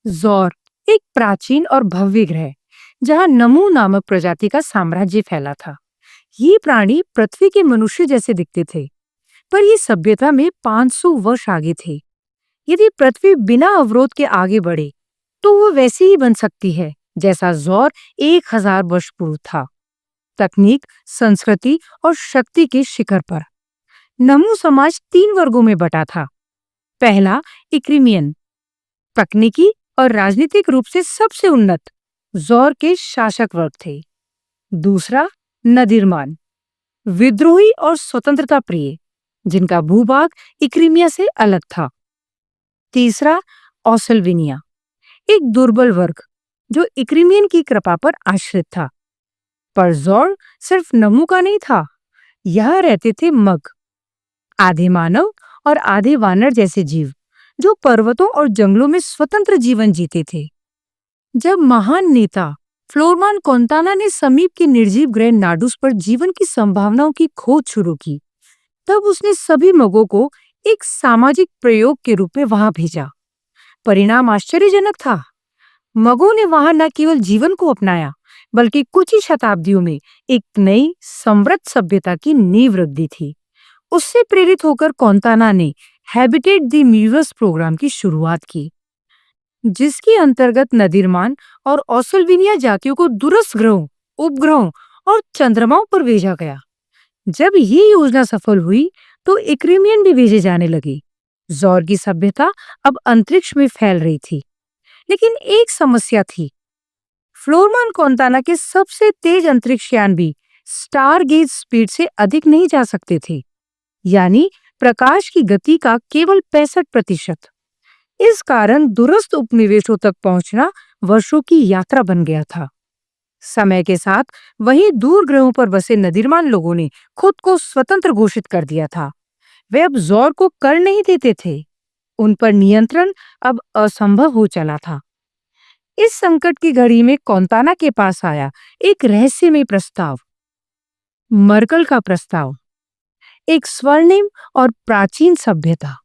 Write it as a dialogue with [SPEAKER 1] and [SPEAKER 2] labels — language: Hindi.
[SPEAKER 1] ज़ौर एक प्राचीन और भव्य ग्रह जहां नमू नामक प्रजाति का साम्राज्य फैला था। ये प्राणी पृथ्वी के मनुष्य जैसे दिखते थे, पर ये सभ्यता में 500 वर्ष आगे थे। यदि पृथ्वी बिना अवरोध के आगे बढ़े, तो वो वैसी ही बन सकती है जैसा ज़ौर 1000 वर्ष पूर्व था। तकनीक, संस्कृति और शक्ति के शिखर पर नमू समाज 3 वर्गों में बटा था। पहला, इक्रीमियन, तकनीकी और राजनीतिक रूप से सबसे उन्नत ज़ौर के शासक वर्ग थे। दूसरा, नदीरमान, विद्रोही और स्वतंत्रता प्रिय, जिनका भूभाग इक्रीमिया से अलग था। तीसरा, ओसलविनिया, एक दुर्बल वर्ग जो इक्रीमियन की कृपा पर आश्रित था। पर ज़ौर सिर्फ नमू का नहीं था। यह रहते थे मग, आधे मानव और आधे वानर जैसे जीव, जो पर्वतों और जंगलों में स्वतंत्र जीवन जीते थे। जब महान नेता फ्लोरमान कोंताना ने समीप के निर्जीव ग्रह नाडुस पर जीवन की संभावनाओं की खोज शुरू की, तब उसने सभी मगों को एक सामाजिक प्रयोग के रूप में वहां भेजा। परिणाम आश्चर्यजनक था। मगों ने वहां न केवल जीवन को अपनाया, बल्कि कुछ ही शताब्दियों में एक नई समृद्ध सभ्यता की नींव रख दी थी। उससे प्रेरित होकर कोंताना ने हैबिटेट द मीवर्स प्रोग्राम की शुरुआत की, जिसके अंतर्गत नदीरमान और ओसलविनिया जातियों को दूरस्थ ग्रहों, उपग्रहों और चंद्रमाओं पर भेजा गया। जब ये योजना सफल हुई, तो इक्रीमियन भी भेजे जाने लगे। ज़ौर की सभ्यता अब अंतरिक्ष में फैल रही थी। लेकिन एक समस्या थी। फ्लोरमान कोंताना के सबसे तेज अंतरिक्ष यान भी स्टारगेज स्पीड से अधिक नहीं जा सकते थे, यानी प्रकाश की गति का केवल 65%। इस कारण दूरस्थ उपनिवेशों तक पहुंचना वर्षों की यात्रा बन गया था। समय के साथ वहीं दूर ग्रहों पर बसे नदीरमान लोगों ने खुद को स्वतंत्र घोषित कर दिया था। वे अब ज़ौर को कर नहीं देते थे। उन पर नियंत्रण अब असंभव हो चला था। इस संकट की घड़ी में कोंताना के पास आया एक रहस्यमय प्रस्ताव, मर्कल का प्रस्ताव, एक स्वर्णिम और प्राचीन सभ्यता।